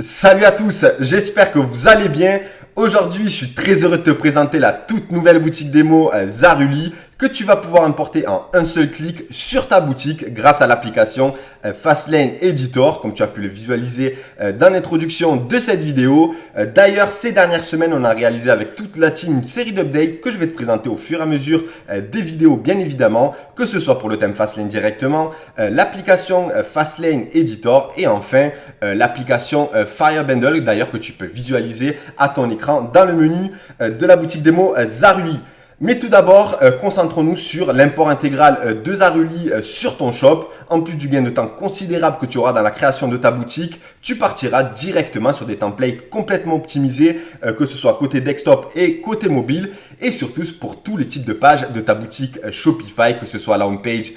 Salut à tous, j'espère que vous allez bien. Aujourd'hui, je suis très heureux de te présenter la toute nouvelle boutique démo Zaruli que tu vas pouvoir importer en un seul clic sur ta boutique grâce à l'application Fastlane Editor, comme tu as pu le visualiser dans l'introduction de cette vidéo. D'ailleurs, ces dernières semaines, on a réalisé avec toute la team une série d'updates que je vais te présenter au fur et à mesure des vidéos, bien évidemment, que ce soit pour le thème Fastlane directement, l'application Fastlane Editor et enfin l'application Fire Bundle, d'ailleurs que tu peux visualiser à ton écran dans le menu de la boutique démo Zaruli. Mais tout d'abord, concentrons-nous sur l'import intégral de Zaruli sur ton shop. En plus du gain de temps considérable que tu auras dans la création de ta boutique, tu partiras directement sur des templates complètement optimisés, que ce soit côté desktop et côté mobile, et surtout pour tous les types de pages de ta boutique Shopify, que ce soit la home page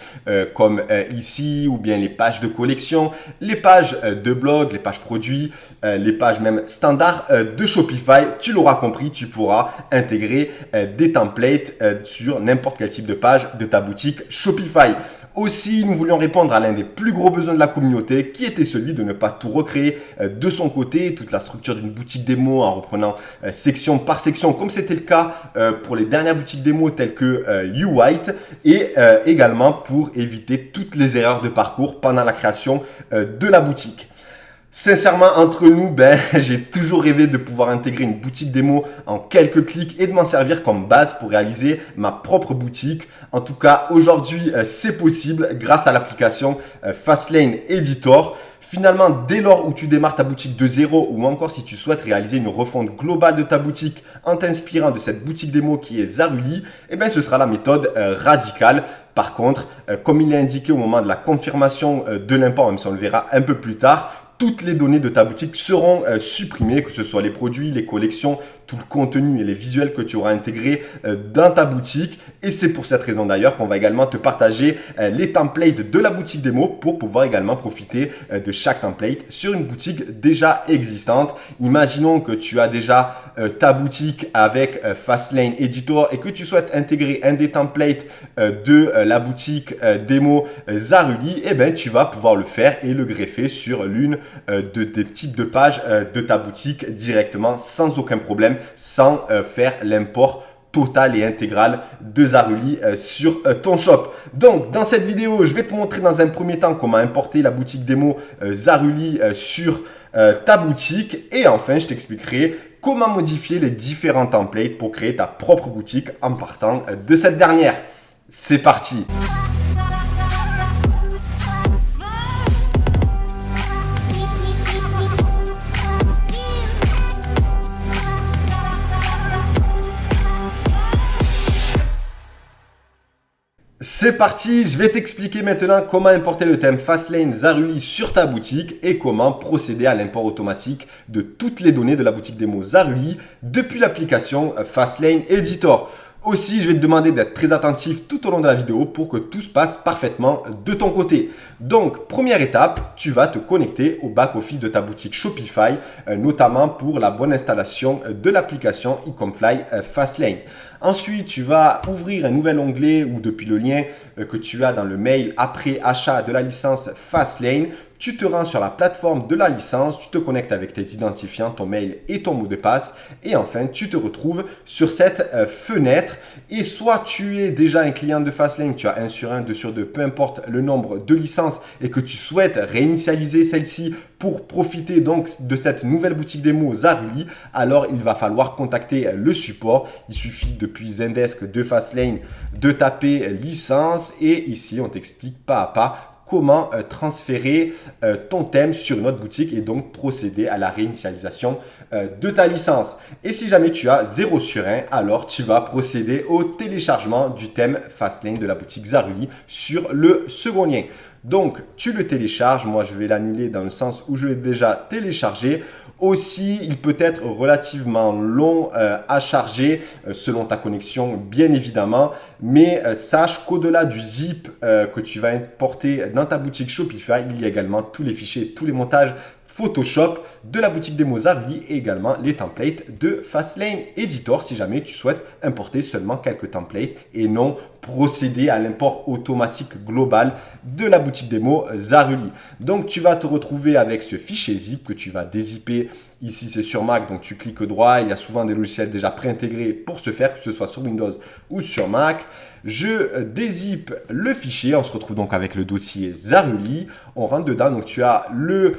comme ici, ou bien les pages de collection, les pages de blog, les pages produits, les pages même standards de Shopify. Tu l'auras compris, tu pourras intégrer des templates sur n'importe quel type de page de ta boutique Shopify. Aussi, nous voulions répondre à l'un des plus gros besoins de la communauté qui était celui de ne pas tout recréer de son côté, toute la structure d'une boutique démo en reprenant section par section comme c'était le cas pour les dernières boutiques démo telles que YouWhite et également pour éviter toutes les erreurs de parcours pendant la création de la boutique. Sincèrement, entre nous, j'ai toujours rêvé de pouvoir intégrer une boutique démo en quelques clics et de m'en servir comme base pour réaliser ma propre boutique. En tout cas, aujourd'hui, c'est possible grâce à l'application Fastlane Editor. Finalement, dès lors où tu démarres ta boutique de zéro ou encore si tu souhaites réaliser une refonte globale de ta boutique en t'inspirant de cette boutique démo qui est Zaruli, ce sera la méthode radicale. Par contre, comme il est indiqué au moment de la confirmation de l'import, même si on le verra un peu plus tard, toutes les données de ta boutique seront supprimées, que ce soit les produits, les collections, tout le contenu et les visuels que tu auras intégrés dans ta boutique. Et c'est pour cette raison d'ailleurs qu'on va également te partager les templates de la boutique démo pour pouvoir également profiter de chaque template sur une boutique déjà existante. Imaginons que tu as déjà ta boutique avec Fastlane Editor et que tu souhaites intégrer un des templates de la boutique démo Zaruli, tu vas pouvoir le faire et le greffer sur l'une des types de pages de ta boutique directement sans aucun problème, sans faire l'import total et intégral de Zaruli sur ton shop. Donc, dans cette vidéo, je vais te montrer dans un premier temps comment importer la boutique démo Zaruli sur ta boutique et enfin, je t'expliquerai comment modifier les différents templates pour créer ta propre boutique en partant de cette dernière. C'est parti! C'est parti, je vais t'expliquer maintenant comment importer le thème Fastlane Zaruli sur ta boutique et comment procéder à l'import automatique de toutes les données de la boutique démo Zaruli depuis l'application Fastlane Editor. Aussi, je vais te demander d'être très attentif tout au long de la vidéo pour que tout se passe parfaitement de ton côté. Donc, première étape, tu vas te connecter au back-office de ta boutique Shopify, notamment pour la bonne installation de l'application Ecomfly Fastlane. Ensuite, tu vas ouvrir un nouvel onglet ou depuis le lien que tu as dans le mail après achat de la licence Fastlane. Tu te rends sur la plateforme de la licence, tu te connectes avec tes identifiants, ton mail et ton mot de passe. Et enfin, tu te retrouves sur cette fenêtre. Et soit tu es déjà un client de Fastlane, tu as 1 sur 1, 2 sur 2, peu importe le nombre de licences et que tu souhaites réinitialiser celle-ci pour profiter donc de cette nouvelle boutique démo Zaruli, alors il va falloir contacter le support. Il suffit depuis Zendesk de Fastlane de taper licence et ici on t'explique pas à pas comment transférer ton thème sur une autre boutique et donc procéder à la réinitialisation de ta licence. Et si jamais tu as 0 sur 1, alors tu vas procéder au téléchargement du thème Fastlane de la boutique Zaruli sur le second lien. Donc, tu le télécharges. Moi, je vais l'annuler dans le sens où je l'ai déjà téléchargé. Aussi, il peut être relativement long à charger selon ta connexion, bien évidemment. Mais sache qu'au-delà du zip que tu vas importer dans ta boutique Shopify, il y a également tous les fichiers, tous les montages Photoshop de la boutique démo Zaruli et également les templates de Fastlane Editor si jamais tu souhaites importer seulement quelques templates et non procéder à l'import automatique global de la boutique démo Zaruli. Donc tu vas te retrouver avec ce fichier zip que tu vas dézipper. Ici, c'est sur Mac, donc tu cliques droit. Il y a souvent des logiciels déjà préintégrés pour ce faire, que ce soit sur Windows ou sur Mac. Je dézippe le fichier. On se retrouve donc avec le dossier Zaruli. On rentre dedans. Donc, tu as le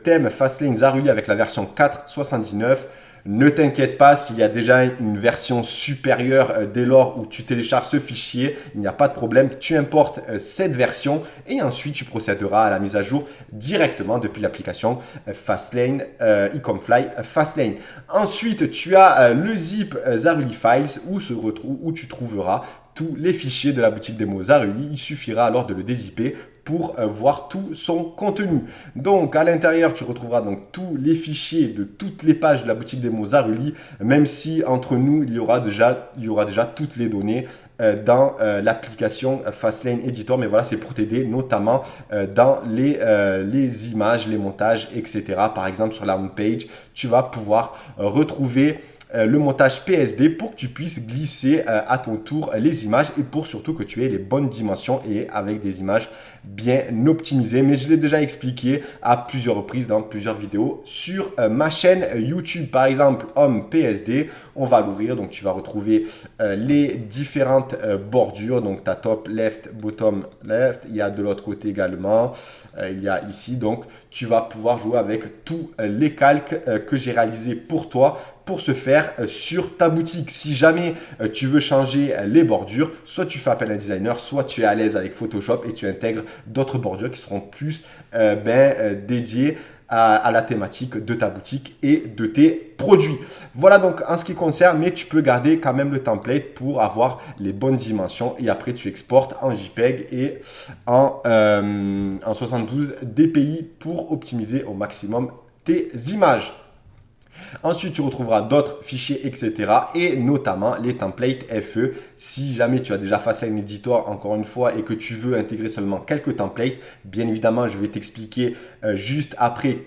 thème Fastlane Zaruli avec la version 4.79. Ne t'inquiète pas s'il y a déjà une version supérieure dès lors où tu télécharges ce fichier, il n'y a pas de problème, tu importes cette version et ensuite tu procéderas à la mise à jour directement depuis l'application Fastlane, Ecomfly Fastlane. Ensuite, tu as le zip Zaruli Files où tu trouveras tous les fichiers de la boutique démo Zaruli. Il suffira alors de le dézipper pour voir tout son contenu. Donc, à l'intérieur, tu retrouveras donc tous les fichiers de toutes les pages de la boutique démo Zaruli, même si entre nous, il y aura déjà toutes les données dans l'application Fastlane Editor. Mais voilà, c'est pour t'aider notamment dans les images, les montages, etc. Par exemple, sur la home page, tu vas pouvoir retrouver le montage PSD pour que tu puisses glisser à ton tour les images et pour surtout que tu aies les bonnes dimensions et avec des images bien optimisées. Mais je l'ai déjà expliqué à plusieurs reprises dans plusieurs vidéos sur ma chaîne YouTube. Par exemple, Home PSD, on va l'ouvrir. Donc, tu vas retrouver les différentes bordures. Donc, ta top, left, bottom, left. Il y a de l'autre côté également. Il y a ici. Donc, tu vas pouvoir jouer avec tous les calques que j'ai réalisés pour toi pour se faire sur ta boutique. Si jamais tu veux changer les bordures, soit tu fais appel à un designer, soit tu es à l'aise avec Photoshop et tu intègres d'autres bordures qui seront plus dédiées à la thématique de ta boutique et de tes produits. Voilà donc en ce qui concerne, mais tu peux garder quand même le template pour avoir les bonnes dimensions et après tu exportes en JPEG et en 72 dpi pour optimiser au maximum tes images. Ensuite, tu retrouveras d'autres fichiers, etc. et notamment les templates FE. Si jamais tu as déjà Fastlane Editor, encore une fois, et que tu veux intégrer seulement quelques templates, bien évidemment, je vais t'expliquer juste après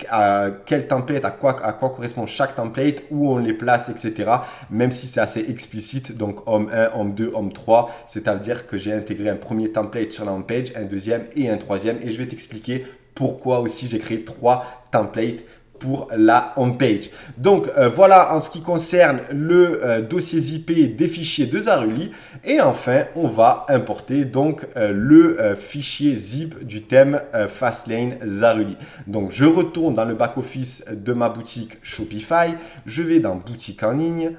quel template, à quoi correspond chaque template, où on les place, etc. Même si c'est assez explicite, donc Home 1, Home 2, Home 3, c'est-à-dire que j'ai intégré un premier template sur la home page, un deuxième et un troisième. Et je vais t'expliquer pourquoi aussi j'ai créé 3 templates pour la home page. Donc voilà en ce qui concerne le dossier zippé des fichiers de Zaruli. Et enfin, on va importer donc le fichier zip du thème Fastlane Zaruli. Donc je retourne dans le back-office de ma boutique Shopify. Je vais dans boutique en ligne.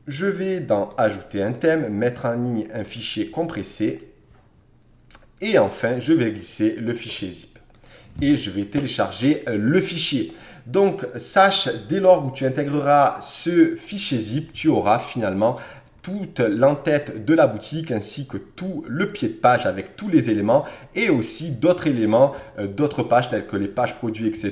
Je vais dans ajouter un thème, mettre en ligne un fichier compressé. Et enfin, je vais glisser le fichier zip. Et je vais télécharger le fichier. Donc, sache, dès lors où tu intégreras ce fichier zip, tu auras finalement toute l'entête de la boutique ainsi que tout le pied de page avec tous les éléments et aussi d'autres éléments, d'autres pages telles que les pages produits, etc.,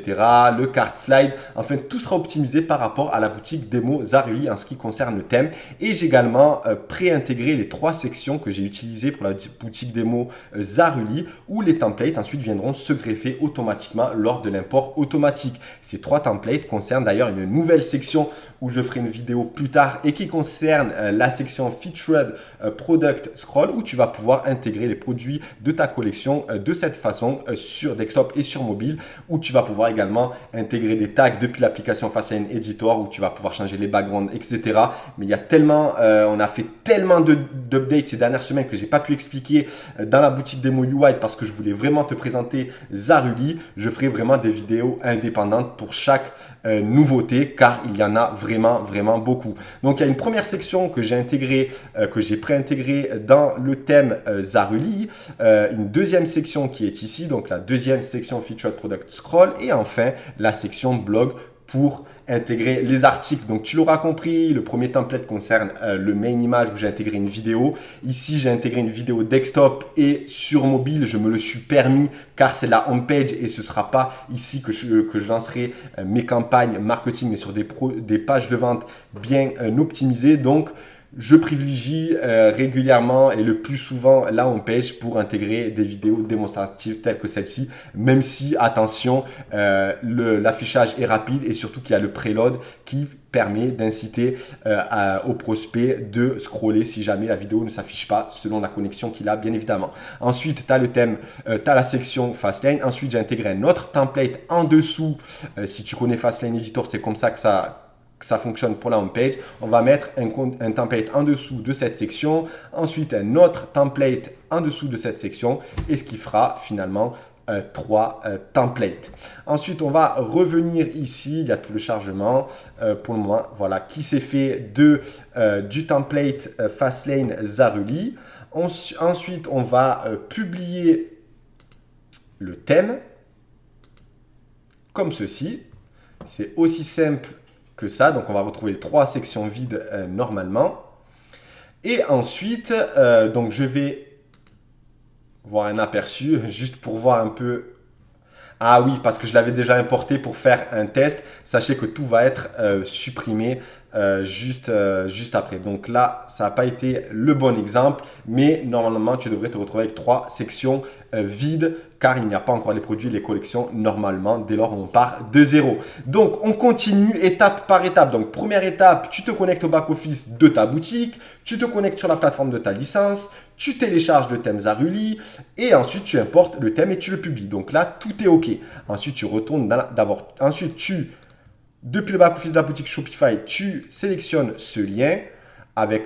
le cart slide. Enfin, tout sera optimisé par rapport à la boutique démo Zaruli en ce qui concerne le thème. Et j'ai également pré-intégré les 3 sections que j'ai utilisées pour la boutique démo Zaruli où les templates ensuite viendront se greffer automatiquement lors de l'import automatique. Ces 3 templates concernent d'ailleurs une nouvelle section où je ferai une vidéo plus tard et qui concerne la section Featured Product Scroll où tu vas pouvoir intégrer les produits de ta collection de cette façon sur desktop et sur mobile, où tu vas pouvoir également intégrer des tags depuis l'application Fastlane Editor où tu vas pouvoir changer les backgrounds, etc. Mais il y a tellement, on a fait tellement d'updates ces dernières semaines que j'ai pas pu expliquer dans la boutique démo UI parce que je voulais vraiment te présenter Zaruli. Je ferai vraiment des vidéos indépendantes pour chaque nouveauté car il y en a vraiment beaucoup. Donc il y a une première section que j'ai intégrée, que j'ai préintégrée dans le thème Zaruli, une deuxième section qui est ici, donc la deuxième section Featured Product Scroll, et enfin la section blog pour intégrer les articles. Donc tu l'auras compris, le premier template concerne le main image où j'ai intégré une vidéo. Ici, j'ai intégré une vidéo desktop et sur mobile, je me le suis permis car c'est la home page et ce ne sera pas ici que je lancerai mes campagnes marketing mais sur des pages de vente bien optimisées. Donc, je privilégie régulièrement et le plus souvent la homepage pour intégrer des vidéos démonstratives telles que celle-ci, même si, attention, l'affichage est rapide et surtout qu'il y a le preload qui permet d'inciter aux prospects de scroller si jamais la vidéo ne s'affiche pas selon la connexion qu'il a, bien évidemment. Ensuite, tu as le thème, tu as la section Fastlane. Ensuite, j'ai intégré un autre template en dessous. Si tu connais Fastlane Editor, c'est comme ça que ça fonctionne pour la home page. On va mettre un template en dessous de cette section, ensuite un autre template en dessous de cette section et ce qui fera finalement 3 templates. Ensuite, on va revenir ici, il y a tout le chargement pour le moment, voilà, qui s'est fait du template Fastlane Zaruli. Ensuite, on va publier le thème comme ceci. C'est aussi simple que ça. Donc, on va retrouver les 3 sections vides normalement. Et ensuite, donc je vais voir un aperçu juste pour voir un peu. Ah oui, parce que je l'avais déjà importé pour faire un test. Sachez que tout va être supprimé juste après. Donc là, ça n'a pas été le bon exemple, mais normalement, tu devrais te retrouver avec 3 sections vides car il n'y a pas encore les produits, les collections normalement dès lors on part de zéro. Donc, on continue étape par étape. Donc, première étape, tu te connectes au back-office de ta boutique, tu te connectes sur la plateforme de ta licence, tu télécharges le thème Zaruli et ensuite tu importes le thème et tu le publies. Donc là, tout est OK. Ensuite, tu retournes d'abord. Ensuite, depuis le back-office de la boutique Shopify, tu sélectionnes ce lien avec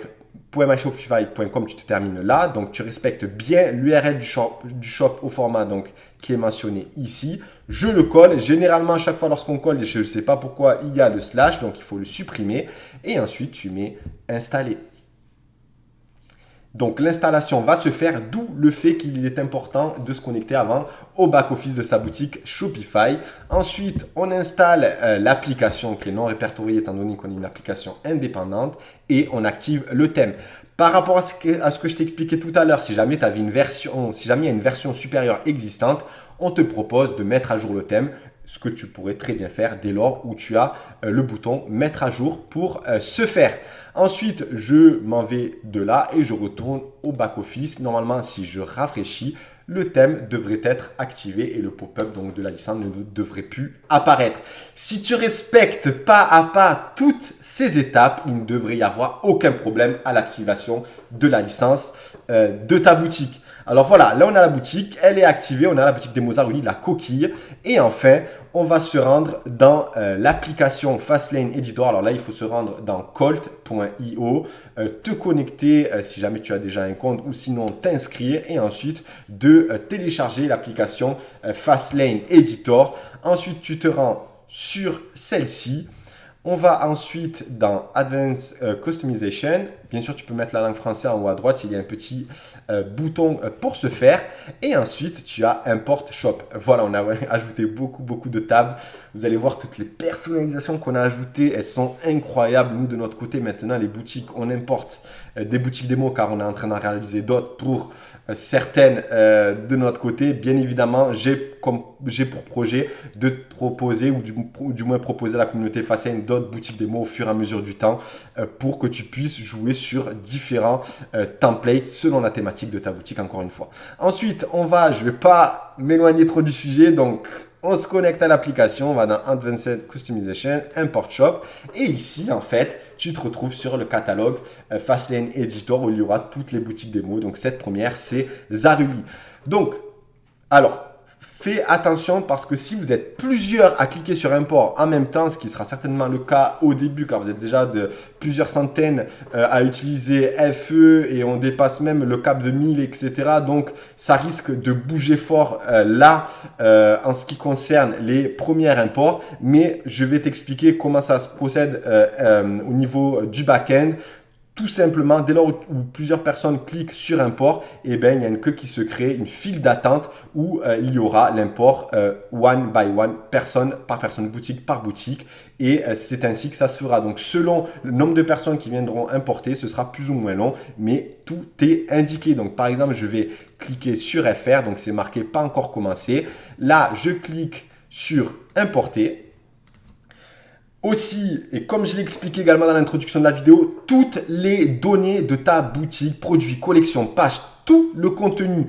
.myshopify.com, tu te termines là. Donc, tu respectes bien l'URL du shop au format donc, qui est mentionné ici. Je le colle. Généralement, à chaque fois lorsqu'on colle, et je ne sais pas pourquoi, il y a le slash, donc il faut le supprimer. Et ensuite, tu mets installer. Donc, l'installation va se faire, d'où le fait qu'il est important de se connecter avant au back-office de sa boutique Shopify. Ensuite, on installe l'application qui est non répertoriée étant donné qu'on est une application indépendante et on active le thème. Par rapport à ce que je t'ai expliqué tout à l'heure, si jamais il y a une version supérieure existante, on te propose de mettre à jour le thème, ce que tu pourrais très bien faire dès lors où tu as le bouton mettre à jour pour ce faire. Ensuite, je m'en vais de là et je retourne au back-office. Normalement, si je rafraîchis, le thème devrait être activé et le pop-up donc de la licence ne devrait plus apparaître. Si tu respectes pas à pas toutes ces étapes, il ne devrait y avoir aucun problème à l'activation de la licence de ta boutique. Alors voilà, là on a la boutique, elle est activée, on a la boutique démo Zaruli, la coquille. Et enfin, on va se rendre dans l'application Fastlane Editor. Alors là, il faut se rendre dans colt.io, te connecter si jamais tu as déjà un compte ou sinon t'inscrire et ensuite de télécharger l'application Fastlane Editor. Ensuite, tu te rends sur celle-ci. On va ensuite dans Advanced Customization. Bien sûr, tu peux mettre la langue française en haut à droite. Il y a un petit bouton pour ce faire. Et ensuite, tu as Import Shop. Voilà, on a ajouté beaucoup de tables. Vous allez voir toutes les personnalisations qu'on a ajoutées. Elles sont incroyables. Nous, de notre côté, maintenant, les boutiques, on importe des boutiques démo car on est en train d'en réaliser d'autres pour certaines de notre côté. Bien évidemment, j'ai pour projet de te proposer ou du moins proposer à la communauté Fastlane d'autres boutiques démo au fur et à mesure du temps pour que tu puisses jouer sur différents templates selon la thématique de ta boutique encore une fois. Ensuite, je ne vais pas m'éloigner trop du sujet, donc On se connecte à l'application, on va dans Advanced Customization, Import Shop. Et ici, en fait, tu te retrouves sur le catalogue Fastlane Editor où il y aura toutes les boutiques démo. Donc, cette première, c'est Zaruli. Donc, alors, fais attention parce que si vous êtes plusieurs à cliquer sur import en même temps, ce qui sera certainement le cas au début car vous êtes déjà de plusieurs centaines à utiliser FE et on dépasse même le cap de 1000, etc. Donc, ça risque de bouger fort là en ce qui concerne les premiers imports. Mais je vais t'expliquer comment ça se procède au niveau du back-end. Tout simplement, dès lors où plusieurs personnes cliquent sur import, eh ben, il y a une queue qui se crée, une file d'attente où il y aura l'import one by one, personne par personne, boutique par boutique. Et c'est ainsi que ça se fera. Donc, selon le nombre de personnes qui viendront importer, ce sera plus ou moins long, mais tout est indiqué. Donc, par exemple, je vais cliquer sur FR, donc c'est marqué pas encore commencé. Là, je clique sur importer. Aussi, et comme je l'ai expliqué également dans l'introduction de la vidéo, toutes les données de ta boutique, produits, collections, pages, tout le contenu,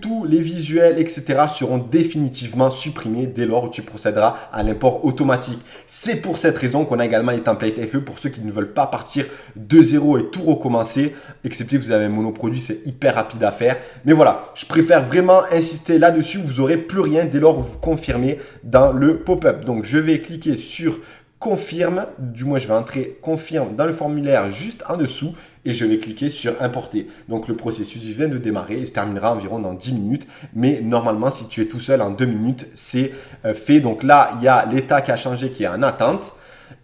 tous les visuels, etc. seront définitivement supprimés dès lors où tu procéderas à l'import automatique. C'est pour cette raison qu'on a également les templates FE pour ceux qui ne veulent pas partir de zéro et tout recommencer, excepté vous avez un monoproduit, c'est hyper rapide à faire. Mais voilà, je préfère vraiment insister là-dessus, vous n'aurez plus rien dès lors où vous confirmez dans le pop-up. Donc, je vais cliquer sur confirme, du moins je vais entrer confirme dans le formulaire juste en dessous et je vais cliquer sur importer. Donc le processus vient de démarrer et se terminera environ dans 10 minutes. Mais normalement, si tu es tout seul en 2 minutes, c'est fait. Donc là, il y a l'état qui a changé qui est en attente.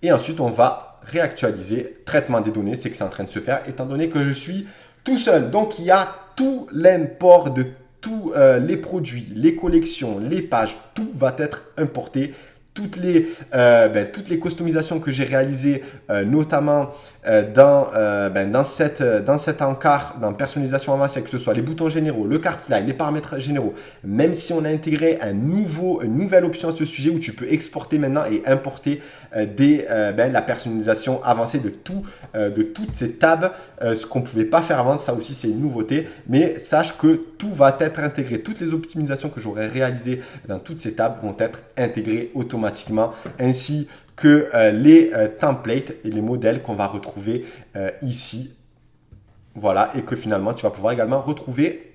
Et ensuite, on va réactualiser traitement des données. C'est que c'est en train de se faire étant donné que je suis tout seul. Donc il y a tout l'import de tous les produits, les collections, les pages. Tout va être importé. Toutes les customisations que j'ai réalisées, notamment dans cet encart, dans personnalisation avancée, que ce soit les boutons généraux, le cart slide, les paramètres généraux, même si on a intégré une nouvelle option à ce sujet où tu peux exporter maintenant et importer la personnalisation avancée de toutes ces tabs, ce qu'on ne pouvait pas faire avant, ça aussi c'est une nouveauté, mais sache que tout va être intégré, toutes les optimisations que j'aurai réalisées dans toutes ces tabs vont être intégrées automatiquement, ainsi que les templates et les modèles qu'on va retrouver ici. Voilà, et que finalement, tu vas pouvoir également retrouver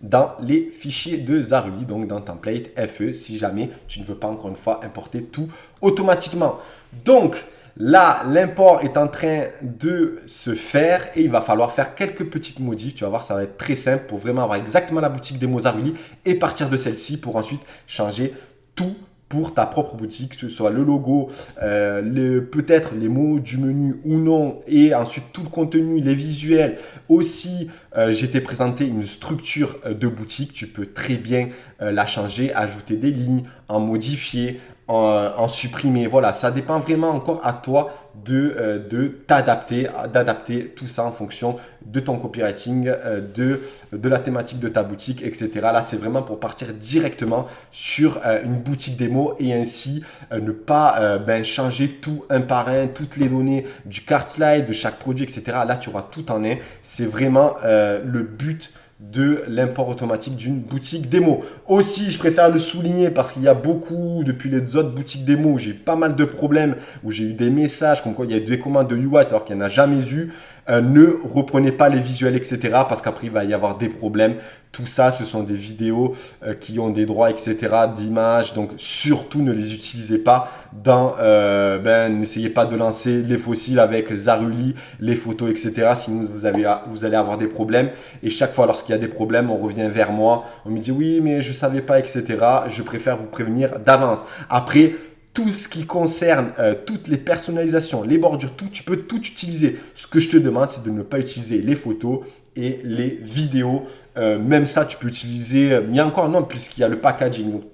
dans les fichiers de Zaruli, donc dans template FE, si jamais tu ne veux pas encore une fois importer tout automatiquement. Donc, là, l'import est en train de se faire et il va falloir faire quelques petites modifs. Tu vas voir, ça va être très simple pour vraiment avoir exactement la boutique démo Zaruli et partir de celle-ci pour ensuite changer tout pour ta propre boutique, que ce soit le logo, peut-être les mots du menu ou non, et ensuite tout le contenu, les visuels. Aussi, j'ai t'ai présenté une structure de boutique. Tu peux très bien la changer, ajouter des lignes, en modifier, en supprimer. Voilà, ça dépend vraiment encore à toi de t'adapter, d'adapter tout ça en fonction de ton copywriting, de la thématique de ta boutique, etc. Là, c'est vraiment pour partir directement sur une boutique démo et ainsi ne pas changer tout un par un, toutes les données du cart slide, de chaque produit, etc. Là, tu auras tout en un. C'est vraiment le but de l'import automatique d'une boutique démo. Aussi, je préfère le souligner parce qu'il y a beaucoup, depuis les autres boutiques démo, où j'ai eu pas mal de problèmes, où j'ai eu des messages comme quoi il y a des commandes de UI alors qu'il n'y en a jamais eu. Ne reprenez pas les visuels, etc. parce qu'après, il va y avoir des problèmes. Tout ça, ce sont des vidéos qui ont des droits, etc. d'images. Donc, surtout, ne les utilisez pas n'essayez pas de lancer les fossiles avec Zaruli, les photos, etc. Sinon, vous allez avoir des problèmes. Et chaque fois, lorsqu'il y a des problèmes, on revient vers moi. On me dit, oui, mais je ne savais pas, etc. Je préfère vous prévenir d'avance. Après, tout ce qui concerne toutes les personnalisations, les bordures, tout, tu peux tout utiliser. Ce que je te demande, c'est de ne pas utiliser les photos et les vidéos. Même ça, tu peux utiliser, mais encore non, puisqu'il y a le packaging. Donc,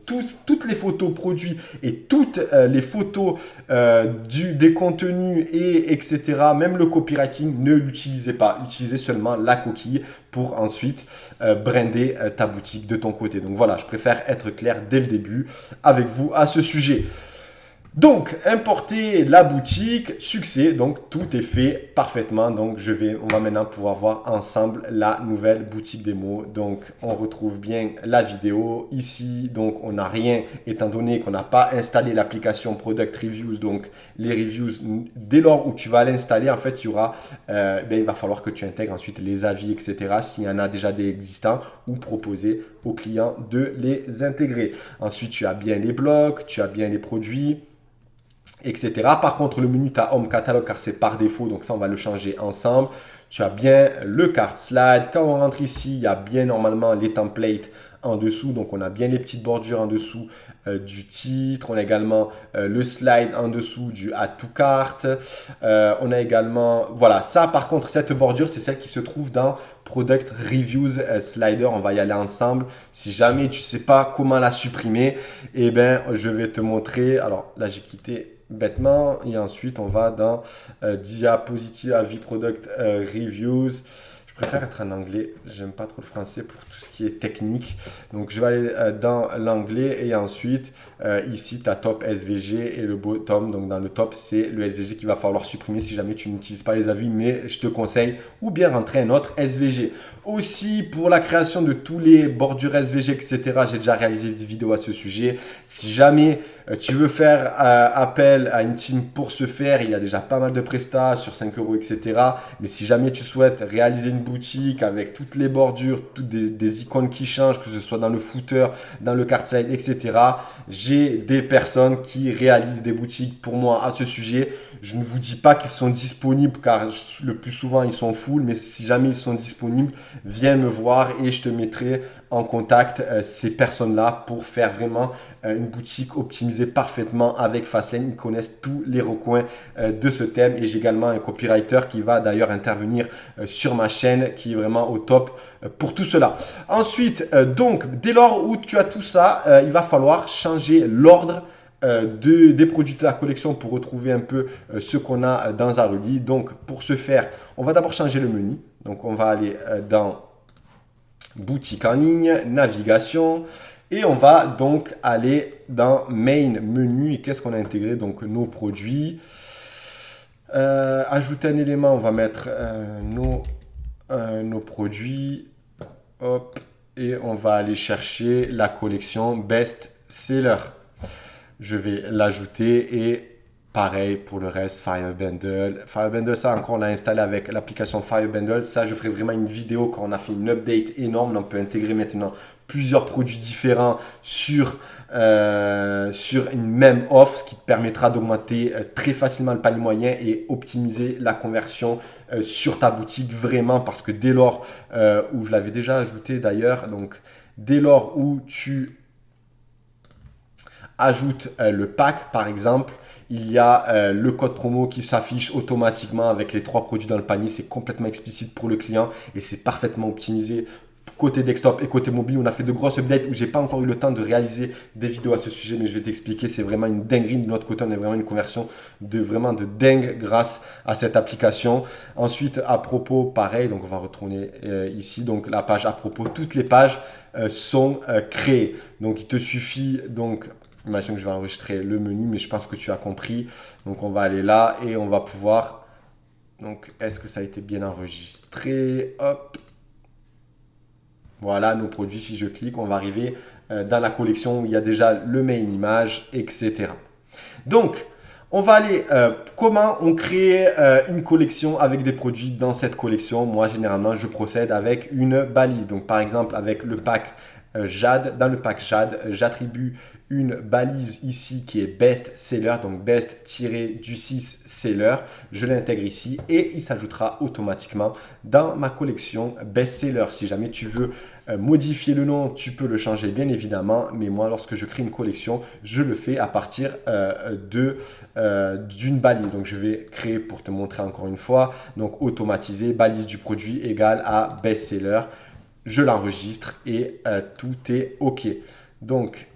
toutes les photos produits et toutes les photos des contenus etc. Même le copywriting, ne l'utilisez pas. Utilisez seulement la coquille pour ensuite brander ta boutique de ton côté. Donc voilà, je préfère être clair dès le début avec vous à ce sujet. Donc, importer la boutique, succès, donc tout est fait parfaitement. Donc, on va maintenant pouvoir voir ensemble la nouvelle boutique démo. Donc, on retrouve bien la vidéo ici. Donc, on n'a rien étant donné qu'on n'a pas installé l'application Product Reviews. Donc, les reviews, dès lors où tu vas l'installer, en fait, il va falloir que tu intègres ensuite les avis, etc. S'il y en a déjà des existants ou proposer aux clients de les intégrer. Ensuite, tu as bien les blocs, tu as bien les produits, etc. Par contre, le menu, tu as Home Catalogue car c'est par défaut, donc ça, on va le changer ensemble. Tu as bien le cart slide. Quand on rentre ici, il y a bien normalement les templates en dessous. Donc, on a bien les petites bordures en dessous du titre. On a également le slide en dessous du Add to Cart. On a également, voilà, ça par contre, cette bordure, c'est celle qui se trouve dans Product Reviews Slider. On va y aller ensemble. Si jamais tu ne sais pas comment la supprimer, eh bien, je vais te montrer. Alors là, j'ai quitté bêtement et ensuite on va dans diapositive avis product reviews. Je préfère être en anglais, j'aime pas trop le français pour tout ce qui est technique, donc je vais aller dans l'anglais et ensuite ici tu as top SVG et le bottom, donc dans le top c'est le SVG qu'il va falloir supprimer si jamais tu n'utilises pas les avis, mais je te conseille ou bien rentrer un autre SVG. Aussi pour la création de tous les bordures SVG, etc., j'ai déjà réalisé des vidéos à ce sujet. Si jamais tu veux faire appel à une team pour ce faire, il y a déjà pas mal de prestats sur 5 euros, etc. Mais si jamais tu souhaites réaliser une boutique avec toutes les bordures, toutes des icônes qui changent, que ce soit dans le footer, dans le cart slide, etc., j'ai des personnes qui réalisent des boutiques pour moi à ce sujet. Je ne vous dis pas qu'ils sont disponibles car le plus souvent ils sont full, mais si jamais ils sont disponibles, viens me voir et je te mettrai en contact ces personnes-là pour faire vraiment une boutique optimisée parfaitement avec Fastlane. Ils connaissent tous les recoins de ce thème et j'ai également un copywriter qui va d'ailleurs intervenir sur ma chaîne qui est vraiment au top pour tout cela. Ensuite, donc, dès lors où tu as tout ça, il va falloir changer l'ordre des produits de la collection pour retrouver un peu ce qu'on a dans Zaruli. Donc, pour ce faire, on va d'abord changer le menu. Donc, on va aller dans boutique en ligne, navigation. Et on va donc aller dans Main menu. Et qu'est-ce qu'on a intégré? Donc, nos produits. Ajouter un élément, on va mettre nos produits. Hop. Et on va aller chercher la collection Best Seller. Je vais l'ajouter et pareil pour le reste, Firebundle. Firebundle, ça encore, on l'a installé avec l'application Firebundle. Ça, je ferai vraiment une vidéo quand on a fait une update énorme. On peut intégrer maintenant plusieurs produits différents sur une même offre, ce qui te permettra d'augmenter très facilement le panier moyen et optimiser la conversion sur ta boutique vraiment parce que dès lors où je l'avais déjà ajouté d'ailleurs, donc dès lors où tu ajoute le pack par exemple, il y a le code promo qui s'affiche automatiquement avec les 3 produits dans le panier. C'est complètement explicite pour le client et c'est parfaitement optimisé côté desktop et côté mobile. On a fait de grosses updates où j'ai pas encore eu le temps de réaliser des vidéos à ce sujet, mais je vais t'expliquer. C'est vraiment une dinguerie. De notre côté, on a vraiment une conversion de dingue grâce à cette application. Ensuite, à propos, pareil, donc on va retourner ici. Donc la page à propos, toutes les pages sont créées. Donc il te suffit donc imagine que je vais enregistrer le menu, mais je pense que tu as compris. Donc, on va aller là et on va pouvoir... Donc, est-ce que ça a été bien enregistré? Hop. Voilà, nos produits. Si je clique, on va arriver dans la collection où il y a déjà le main image, etc. Donc, on va aller... comment on crée une collection avec des produits dans cette collection? Moi, généralement, je procède avec une balise. Donc, par exemple, avec le pack Jade. Dans le pack Jade, j'attribue une balise ici qui est best seller, donc best-du6 seller. Je l'intègre ici et il s'ajoutera automatiquement dans ma collection best seller. Si jamais tu veux modifier le nom, tu peux le changer bien évidemment, mais moi lorsque je crée une collection, je le fais à partir d'une balise. Donc je vais créer pour te montrer encore une fois, donc automatiser balise du produit égale à best seller. Je l'enregistre et tout est OK. Donc,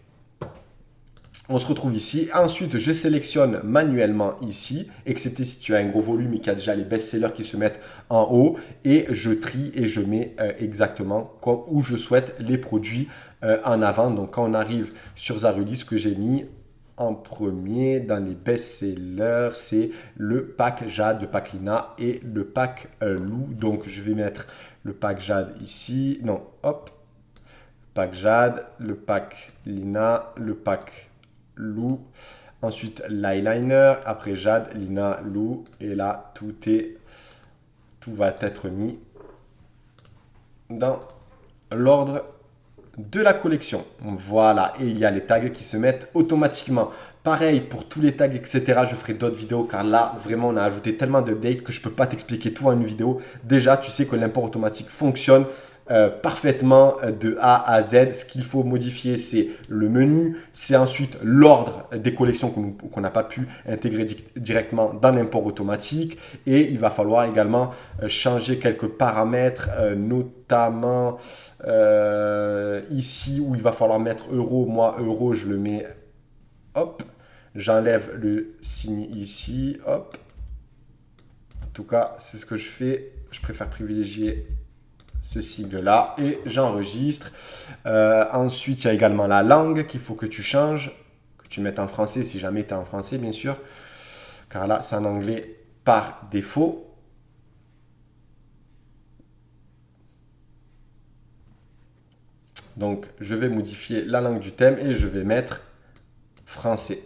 on se retrouve ici. Ensuite, je sélectionne manuellement ici, excepté si tu as un gros volume et qu'il y a déjà les best-sellers qui se mettent en haut. Et je trie et je mets exactement où je souhaite les produits en avant. Donc, quand on arrive sur Zaruli, ce que j'ai mis, en premier dans les best-sellers, c'est le pack Jade, le pack Lina et le pack Lou. Donc, je vais mettre le pack Jade ici. Non, hop. Pack Jade, le pack Lina, le pack Lou. Ensuite, l'eyeliner. Après Jade, Lina, Lou. Et là, tout va être mis dans l'ordre de la collection. Voilà, et il y a les tags qui se mettent automatiquement. Pareil pour tous les tags, etc. Je ferai d'autres vidéos car là, vraiment, on a ajouté tellement d'updates que je ne peux pas t'expliquer tout en une vidéo. Déjà, tu sais que l'import automatique fonctionne parfaitement de A à Z. Ce qu'il faut modifier, c'est le menu, c'est ensuite l'ordre des collections qu'on n'a pas pu intégrer directement dans l'import automatique et il va falloir également changer quelques paramètres, notamment ici où il va falloir mettre euro. Moi, euro, je le mets, hop, j'enlève le signe ici, hop. En tout cas, c'est ce que je fais. Je préfère privilégier ce sigle-là et j'enregistre. Ensuite, il y a également la langue qu'il faut que tu changes, que tu mettes en français si jamais tu es en français, bien sûr. Car là, c'est en anglais par défaut. Donc, je vais modifier la langue du thème et je vais mettre français.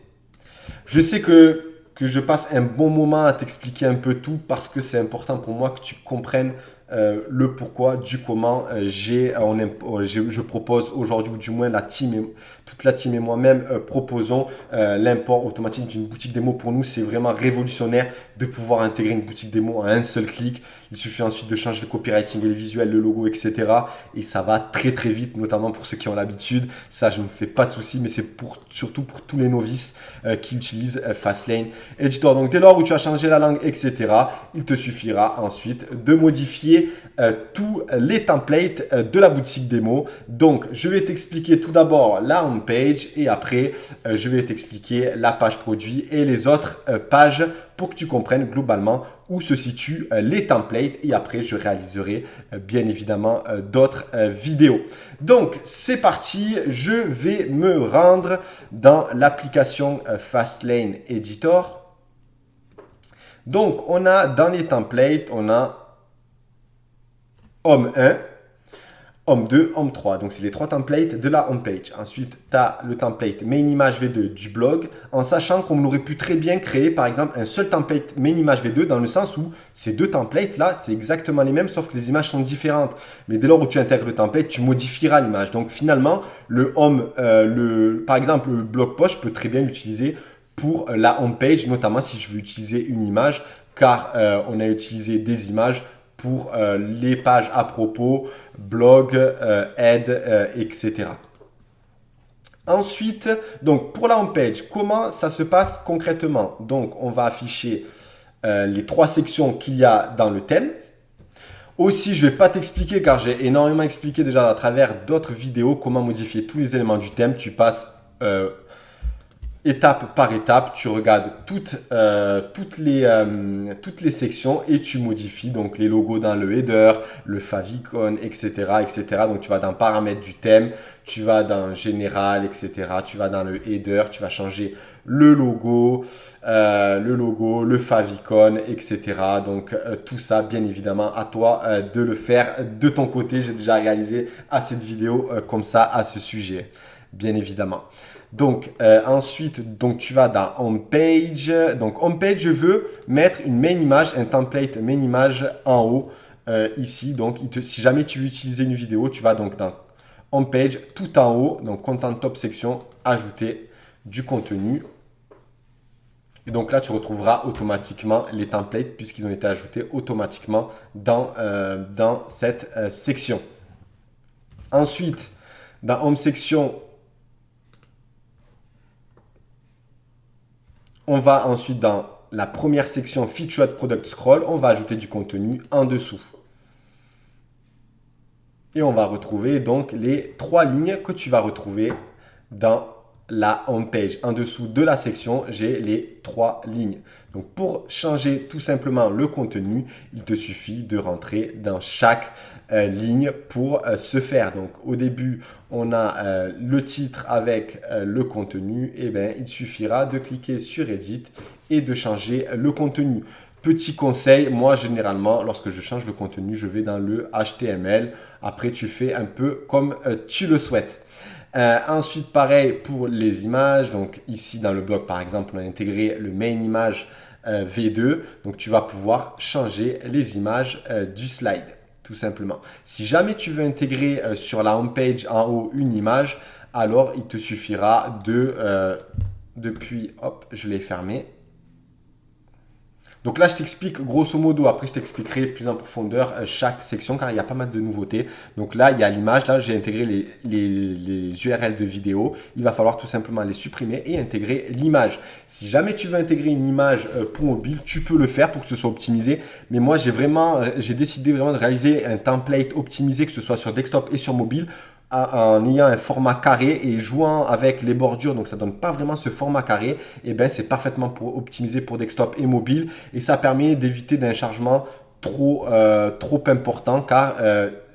Je sais que je passe un bon moment à t'expliquer un peu tout parce que c'est important pour moi que tu comprennes le pourquoi, du comment je propose aujourd'hui, ou du moins toute la team et moi-même proposons l'import automatique d'une boutique démo. Pour nous, c'est vraiment révolutionnaire de pouvoir intégrer une boutique démo à un seul clic. Il suffit ensuite de changer le copywriting et le visuel, le logo, etc. Et ça va très très vite, notamment pour ceux qui ont l'habitude. Ça, je ne me fais pas de soucis, mais c'est surtout pour tous les novices qui utilisent Fastlane Editor. Donc, dès lors où tu as changé la langue, etc., il te suffira ensuite de modifier tous les templates de la boutique démo. Donc, je vais t'expliquer tout d'abord la home page et après, je vais t'expliquer la page produit et les autres pages pour que tu comprennes globalement où se situent les templates et après, je réaliserai bien évidemment d'autres vidéos. Donc, c'est parti. Je vais me rendre dans l'application Fastlane Editor. Donc, on a dans les templates, on a Home 1, Home 2, Home 3. Donc, c'est les trois templates de la home page. Ensuite, tu as le template Main Image V2 du blog, en sachant qu'on aurait pu très bien créer, par exemple, un seul template Main Image V2 dans le sens où ces deux templates-là, c'est exactement les mêmes, sauf que les images sont différentes. Mais dès lors où tu intègres le template, tu modifieras l'image. Donc, finalement, le Home, par exemple, le blog post, je peux très bien l'utiliser pour la home page, notamment si je veux utiliser une image, car on a utilisé des images pour les pages à propos, blog, aide, etc. Ensuite, donc pour la home page, comment ça se passe concrètement? Donc, on va afficher les trois sections qu'il y a dans le thème. Aussi, je ne vais pas t'expliquer car j'ai énormément expliqué déjà à travers d'autres vidéos comment modifier tous les éléments du thème. Tu passes étape par étape, tu regardes toutes les sections et tu modifies donc les logos dans le header, le favicon, etc., etc. Donc, tu vas dans paramètres du thème, tu vas dans général, etc. Tu vas dans le header, tu vas changer le logo, le favicon, etc. Donc, tout ça, bien évidemment, à toi de le faire de ton côté. J'ai déjà réalisé assez de vidéos comme ça à ce sujet, bien évidemment. Donc, ensuite, donc, tu vas dans Home Page. Donc, Home Page, je veux mettre une main image, un template main image en haut ici. Donc, si jamais tu veux utiliser une vidéo, tu vas donc dans Home Page, tout en haut, donc Content Top Section, ajouter du contenu. Et donc là, tu retrouveras automatiquement les templates puisqu'ils ont été ajoutés automatiquement dans cette section. Ensuite, dans Home Section, on va ensuite dans la première section Featured Product Scroll, on va ajouter du contenu en dessous. Et on va retrouver donc les trois lignes que tu vas retrouver dans la home page. En dessous de la section, j'ai les 3 lignes. Donc, pour changer tout simplement le contenu, il te suffit de rentrer dans chaque ligne pour ce faire. Donc, au début, on a le titre avec le contenu. Et bien, il suffira de cliquer sur Edit et de changer le contenu. Petit conseil, moi généralement, lorsque je change le contenu, je vais dans le HTML. Après, tu fais un peu comme tu le souhaites. Ensuite, pareil pour les images. Donc ici, dans le blog, par exemple, on a intégré le main image V2. Donc, tu vas pouvoir changer les images du slide, tout simplement. Si jamais tu veux intégrer sur la home page en haut une image, alors il te suffira depuis, hop, je l'ai fermé. Donc là, je t'explique grosso modo, après je t'expliquerai plus en profondeur chaque section car il y a pas mal de nouveautés. Donc là, il y a l'image, là j'ai intégré les URL de vidéo. Il va falloir tout simplement les supprimer et intégrer l'image. Si jamais tu veux intégrer une image pour mobile, tu peux le faire pour que ce soit optimisé. Mais moi, j'ai décidé vraiment de réaliser un template optimisé, que ce soit sur desktop et sur mobile, en ayant un format carré et jouant avec les bordures, donc ça donne pas vraiment ce format carré, et ben c'est parfaitement pour optimiser pour desktop et mobile et ça permet d'éviter d'un chargement trop important car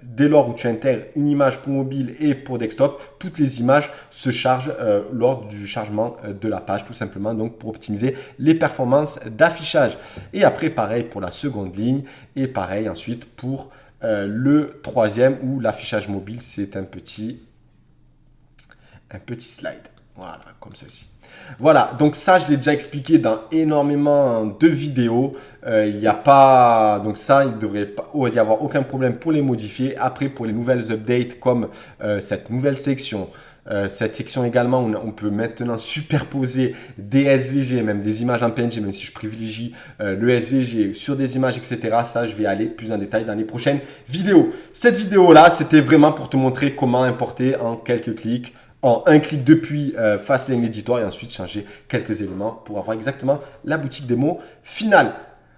dès lors où tu intègres une image pour mobile et pour desktop, toutes les images se chargent lors du chargement de la page tout simplement, donc pour optimiser les performances d'affichage. Et après pareil pour la seconde ligne et pareil ensuite pour le troisième où l'affichage mobile, c'est un petit slide. Voilà, comme ceci. Voilà, donc ça, je l'ai déjà expliqué dans énormément de vidéos. Il n'y a pas, donc ça, il ne devrait pas y avoir aucun problème pour les modifier. Après, pour les nouvelles updates comme cette nouvelle section, cette section également où on peut maintenant superposer des SVG, même des images en PNG, même si je privilégie le SVG sur des images, etc. Ça, je vais aller plus en détail dans les prochaines vidéos. Cette vidéo-là, c'était vraiment pour te montrer comment importer en quelques clics, en un clic depuis Fastlane Editor et ensuite changer quelques éléments pour avoir exactement la boutique démo finale.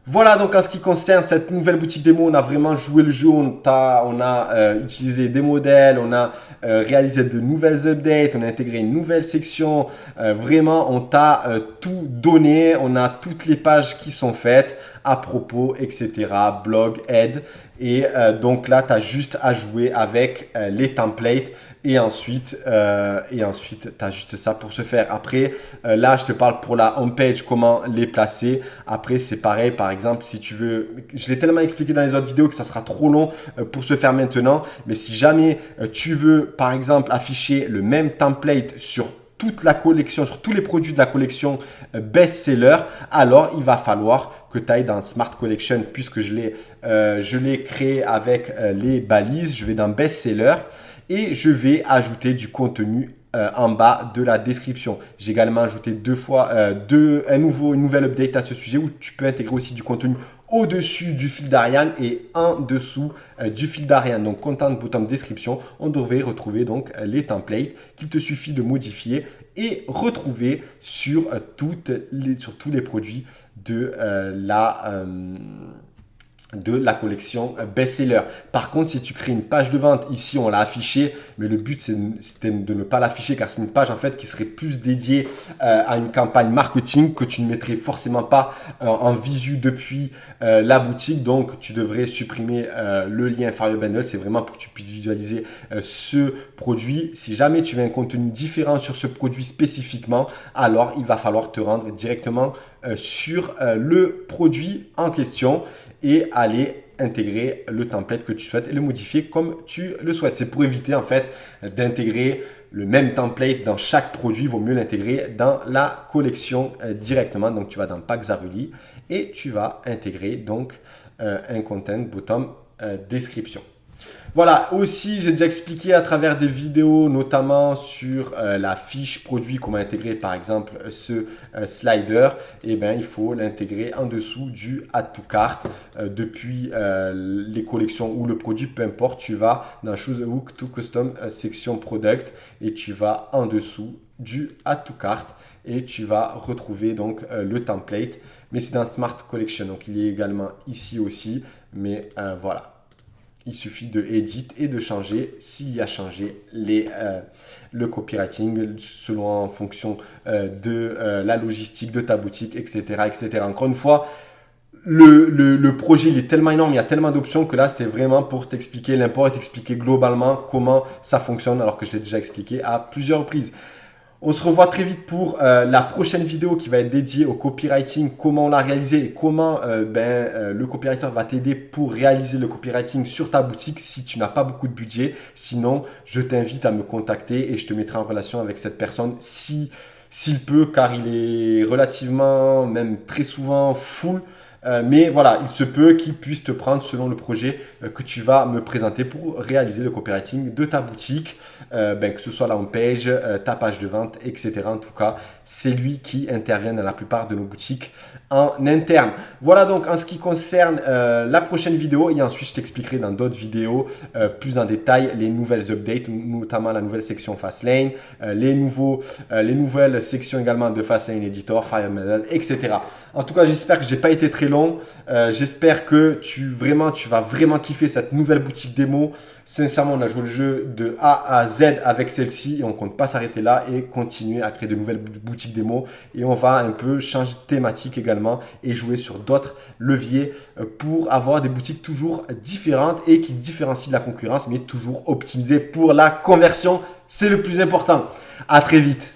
Voilà donc en ce qui concerne cette nouvelle boutique démo, on a vraiment joué le jeu, on a utilisé des modèles, on a réalisé de nouvelles updates, on a intégré une nouvelle section, vraiment on t'a tout donné, on a toutes les pages qui sont faites à propos, etc. Blog, aide et donc là tu as juste à jouer avec les templates. Et ensuite, tu as juste ça pour se faire. Après, là, je te parle pour la home page, comment les placer. Après, c'est pareil. Par exemple, si tu veux, je l'ai tellement expliqué dans les autres vidéos que ça sera trop long pour se faire maintenant. Mais si jamais tu veux, par exemple, afficher le même template sur toute la collection, sur tous les produits de la collection best-seller, alors il va falloir que tu ailles dans Smart Collection puisque je l'ai créé avec les balises. Je vais dans best-seller. Et je vais ajouter du contenu en bas de la description. J'ai également ajouté une nouvelle update à ce sujet où tu peux intégrer aussi du contenu au-dessus du fil d'Ariane et en dessous du fil d'Ariane. Donc, content bottom description, on devrait retrouver donc les templates qu'il te suffit de modifier et retrouver sur tous les produits de la collection best-seller. Par contre, si tu crées une page de vente, ici on l'a affiché, mais le but c'était de ne pas l'afficher car c'est une page en fait qui serait plus dédiée à une campagne marketing que tu ne mettrais forcément pas en visu depuis la boutique. Donc, tu devrais supprimer le lien Fire Bundle. C'est vraiment pour que tu puisses visualiser ce produit. Si jamais tu veux un contenu différent sur ce produit spécifiquement, alors il va falloir te rendre directement sur le produit en question et aller intégrer le template que tu souhaites et le modifier comme tu le souhaites. C'est pour éviter en fait d'intégrer le même template dans chaque produit. Il vaut mieux l'intégrer dans la collection directement. Donc, tu vas dans Pack Zaruli et tu vas intégrer donc un content bottom description. Voilà, aussi j'ai déjà expliqué à travers des vidéos, notamment sur la fiche produit, comment intégrer par exemple ce slider. Et bien, il faut l'intégrer en dessous du Add to Cart depuis les collections ou le produit, peu importe. Tu vas dans Choose a Hook to Custom section Product et tu vas en dessous du Add to Cart et tu vas retrouver donc le template. Mais c'est dans Smart Collection, donc il est également ici aussi. Mais voilà. Il suffit de edit et de changer s'il y a changé le copywriting selon en fonction de la logistique de ta boutique, etc., etc. Encore une fois, le projet il est tellement énorme, il y a tellement d'options que là, c'était vraiment pour t'expliquer l'import et t'expliquer globalement comment ça fonctionne, alors que je l'ai déjà expliqué à plusieurs reprises. On se revoit très vite pour la prochaine vidéo qui va être dédiée au copywriting, comment on l'a réalisé et comment le copywriter va t'aider pour réaliser le copywriting sur ta boutique si tu n'as pas beaucoup de budget. Sinon, je t'invite à me contacter et je te mettrai en relation avec cette personne s'il peut, car il est relativement, même très souvent full. Mais voilà, il se peut qu'il puisse te prendre selon le projet que tu vas me présenter pour réaliser le copywriting de ta boutique, que ce soit la homepage, ta page de vente, etc. En tout cas, c'est lui qui intervient dans la plupart de nos boutiques en interne. Voilà donc en ce qui concerne la prochaine vidéo, et ensuite je t'expliquerai dans d'autres vidéos plus en détail les nouvelles updates, notamment la nouvelle section Fastlane, les nouvelles sections également de Fastlane Editor, Fire Model, etc. En tout cas, j'espère que j'ai pas été très long. J'espère que tu vas vraiment kiffer cette nouvelle boutique démo. Sincèrement, on a joué le jeu de A à Z avec celle-ci et on compte pas s'arrêter là et continuer à créer de nouvelles boutiques démo. Et on va un peu changer de thématique également et jouer sur d'autres leviers pour avoir des boutiques toujours différentes et qui se différencient de la concurrence, mais toujours optimisées pour la conversion. C'est le plus important. À très vite.